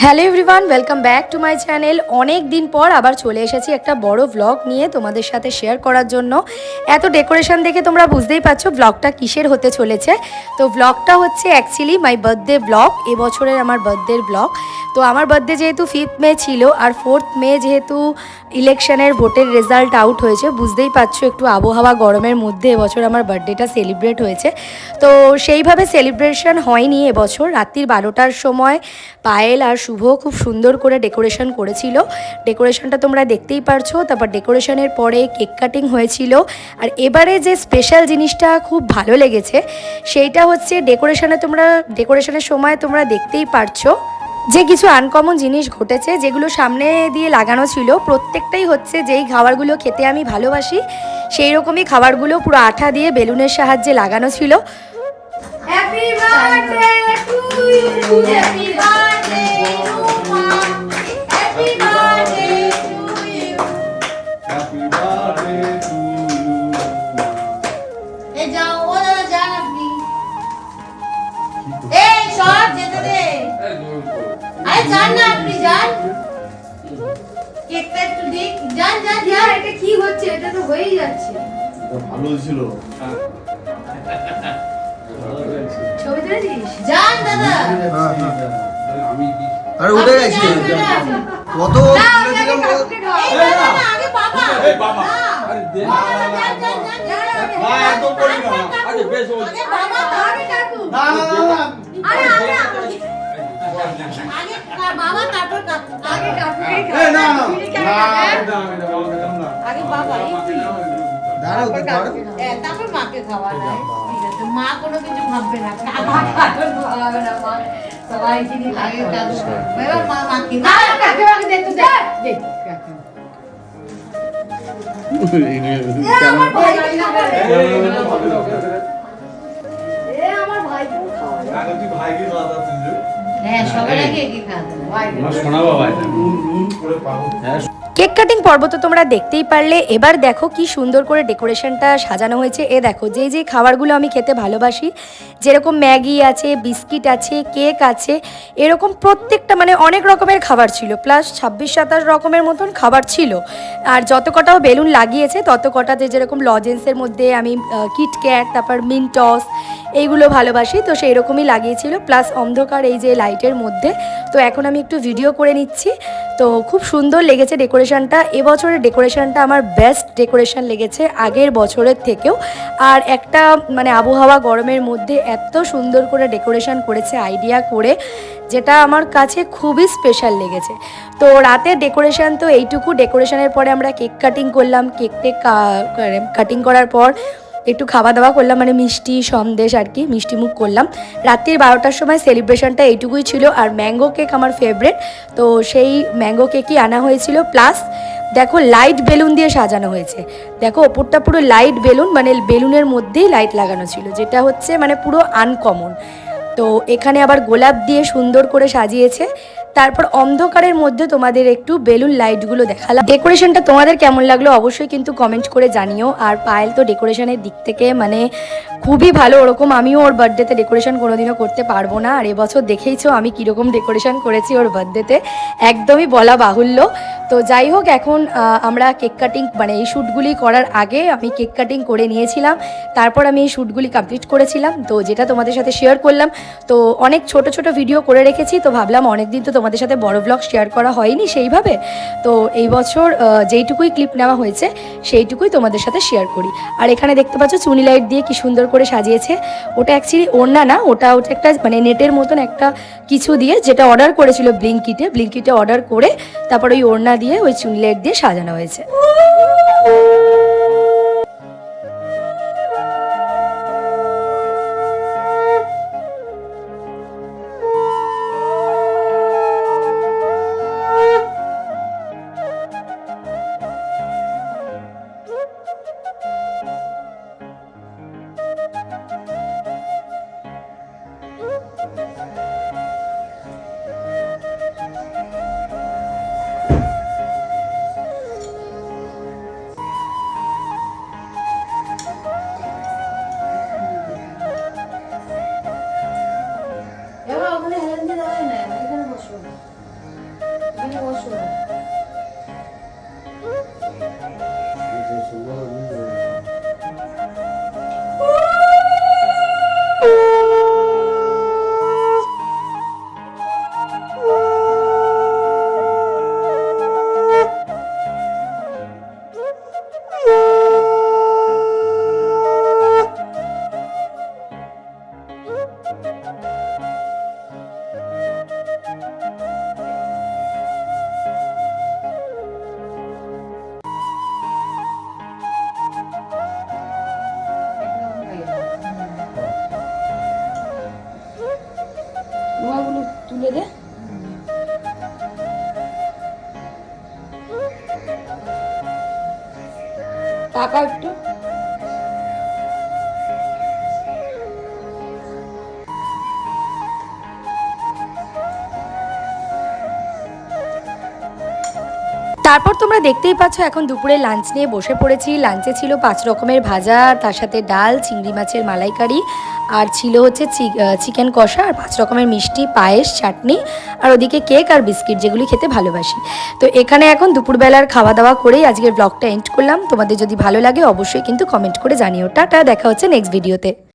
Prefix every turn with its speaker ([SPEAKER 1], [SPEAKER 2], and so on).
[SPEAKER 1] Hello everyone, welcome back to my channel. অনেক দিন পর আবার চলে এসেছি একটা বড় ভ্লগ নিয়ে তোমাদের সাথে শেয়ার করার জন্য। এত ডেকোরেশন দেখে তোমরা বুঝতেই পারছো ভ্লগটা কিসের হতে চলেছে। তো ভ্লগটা হচ্ছে অ্যাকচুয়ালি মাই বার্থডে ভ্লগ, এবছরের আমার বার্থডের ভ্লগ। তো আমার বার্থডে যেহেতু 5th মে ছিল আর 4th মে যেহেতু ইলেকশনের ভোটের রেজাল্ট আউট হয়েছে, বুঝতেই পারছো একটু আবহাওয়া গরমের মধ্যে এবছর আমার বার্থডেটা সেলিব্রেট হয়েছে। তো সেইভাবে সেলিব্রেশন হয়নি এবছর। রাত্রির 12টার সময় পায়েল আর শুভ খুব সুন্দর করে ডেকোরেশন করেছিল। ডেকোরেশনটা তোমরা দেখতেই পারছো। তারপর ডেকোরেশনের পরে কেক কাটিং হয়েছিল। আর এবারে যে স্পেশাল জিনিসটা খুব ভালো লেগেছে সেইটা হচ্ছে ডেকোরেশনের সময় তোমরা দেখতেই পারছো যে কিছু আনকমন জিনিস ঘটেছে, যেগুলো সামনে দিয়ে লাগানো ছিল। প্রত্যেকটাই হচ্ছে যেই খাবারগুলো খেতে আমি ভালোবাসি সেই রকমই খাবারগুলো পুরো আঠা দিয়ে বেলুনের সাহায্যে লাগানো ছিল। Happy birthday to you, happy birthday Ruma, happy birthday to you, happy birthday to you. এই যাও, ও দাদা যান আপনি। এই সব যেতে দে। আরে যান না, আপনি যান। কেকটা একটু দিক। যান যান যান। এটা কি হচ্ছে? এটা তো হয়েই যাচ্ছে।
[SPEAKER 2] ভালো ছিল।
[SPEAKER 1] ছবি তুলেছিস? যান দাদা।
[SPEAKER 2] আরে উঠে গেছে কত তুলেছিলাম।
[SPEAKER 1] এই না না, আগে বাবা।
[SPEAKER 3] এই বাবা। আরে দে না না না এত করি না। আরে বেশ ও
[SPEAKER 1] আগে বাবা, আগে কাকু।
[SPEAKER 2] না না না
[SPEAKER 1] আরে আগে আগে বাবা, তারপর কাকু। আগে কাকুকে
[SPEAKER 2] এই
[SPEAKER 1] খাওয়া।
[SPEAKER 2] না না
[SPEAKER 1] তুমি কেন খাবে?
[SPEAKER 3] না
[SPEAKER 1] আগে বাবা, এই তুই।
[SPEAKER 2] দাঁড়াও তো
[SPEAKER 1] তারপর মাকে খাওয়া যায়। ঠিক আছে, মা কোনো কিছু ভাববে না। কাকু খাওয়াবে না মা। সবাই যিনি আগে কাকু। এবার মা মাকে। না কাকু আগে দে, তুই দে। দে কাকু। আমার ভাই ভাইকে খাওয়া।
[SPEAKER 2] আগে তুই ভাইকে দাদা তুই
[SPEAKER 1] হ্যাঁ, সবার আগে একে খাওয়াতে হয়।
[SPEAKER 3] আমার সোনা বাবা এটা
[SPEAKER 2] নুন করে পাবো।
[SPEAKER 1] কেক কাটিং পর্ব তো তোমরা দেখতেই পারলে। এবার দেখো কি সুন্দর করে ডেকোরেশনটা সাজানো হয়েছে। এ দেখো যেই যেই খাবারগুলো আমি খেতে ভালোবাসি, যেরকম ম্যাগি আছে, বিস্কিট আছে, কেক আছে, এরকম প্রত্যেকটা মানে অনেক রকমের খাবার ছিল। প্লাস 26-27 রকমের মতন খাবার ছিল। আর যত কটাও বেলুন লাগিয়েছে তত কটাতে, যেরকম লজেন্সের মধ্যে আমি কিটক্যাট, তারপর মিন্টস, এইগুলো ভালোবাসি, তো সেই রকমই লাগিয়েছিল। প্লাস অন্ধকার এই যে লাইটের মধ্যে। তো এখন আমি একটু ভিডিও করে নিচ্ছি। তো খুব সুন্দর লেগেছে ডেকোরেশনটা। এবছরের ডেকোরেশনটা আমার বেস্ট ডেকোরেশন লেগেছে আগের বছরের থেকেও। আর একটা মানে আবহাওয়া গরমের মধ্যে এত সুন্দর করে ডেকোরেশন করেছে আইডিয়া করে, যেটা আমার কাছে খুবই স্পেশাল লেগেছে। তো রাতের ডেকোরেশন তো এইটুকু। ডেকোরেশনের পরে আমরা কেক কাটিং করলাম। কেক কাটিং করার পর একটু খাওয়া দাওয়া করলাম, মানে মিষ্টি সন্দেশ আর কি, মিষ্টি মুখ করলাম। রাত্রির 12টার সময় সেলিব্রেশনটা এইটুকুই ছিল। আর ম্যাঙ্গো কেক আমার ফেভারিট, তো সেই ম্যাঙ্গো কেকই আনা হয়েছিল। প্লাস দেখো লাইট বেলুন দিয়ে সাজানো হয়েছে। দেখো ওপরটা পুরো লাইট বেলুন, মানে বেলুনের মধ্যেই লাইট লাগানো ছিল, যেটা হচ্ছে মানে পুরো আনকমন। তো এখানে আবার গোলাপ দিয়ে সুন্দর করে সাজিয়েছে। তারপর অন্ধকারের মধ্যে তোমাদের একটু বেলুন লাইটগুলো দেখালাম। ডেকোরেশনটা তোমাদের কেমন লাগলো অবশ্যই কিন্তু কমেন্ট করে জানিও। আর পায়েল তো ডেকোরেশনের দিক থেকে মানে খুবই ভালো। ওরকম আমিও ওর বার্থডেতে ডেকোরেশন কোনোদিনও করতে পারবো না। আর এবছর দেখেইছো আমি কীরকম ডেকোরেশন করেছি ওর বার্থডেতে, একদমই বলা বাহুল্য। তো যাই হোক, এখন আমরা কেক কাটিং মানে এই শ্যুটগুলি করার আগে আমি কেক কাটিং করে নিয়েছিলাম। তারপর আমি এই শ্যুটগুলি কমপ্লিট করেছিলাম, তো যেটা তোমাদের সাথে শেয়ার করলাম। তো অনেক ছোট ছোট ভিডিও করে রেখেছি, তো ভাবলাম অনেক দিন তো তোমাদের সাথে বড় ব্লগ শেয়ার করা হয়নি সেইভাবে। তো এই বছর যেইটুকুই ক্লিপ নেওয়া হয়েছে সেইটুকুই তোমাদের সাথে শেয়ার করি। আর এখানে দেখতে পাচ্ছ চুনি লাইট দিয়ে কি সুন্দর করে সাজিয়েছে। ওটা অ্যাকচুয়ালি ওড়না না, ওটা একটা মানে নেটের মতন একটা কিছু দিয়ে, যেটা অর্ডার করেছিল ব্লিঙ্কিটে অর্ডার করে তারপর ওই ওড়না দিয়ে ওই চুনি লাইট দিয়ে সাজানো হয়েছে। টাকা একটু তারপর তোমরা দেখতেই পাচ্ছ এখন দুপুরে লাঞ্চ নিয়ে বসে পড়েছি। লাঞ্চে ছিল 5 রকমের ভাজা, তার সাথে ডাল, চিংড়ি মাছের মালাইকারি, আর ছিল হচ্ছে চিকেন কষা, আর 5 রকমের মিষ্টি, পায়েস, চাটনি, আর ওদিকে কেক আর বিস্কিট, যেগুলি খেতে ভালোবাসি। তো এখানে এখন দুপুরবেলার খাওয়া দাওয়া করেই আজকের ব্লগটা এন্ড করলাম। তোমাদের যদি ভালো লাগে অবশ্যই কিন্তু কমেন্ট করে জানিও। টাটা, দেখা হচ্ছে নেক্সট ভিডিওতে।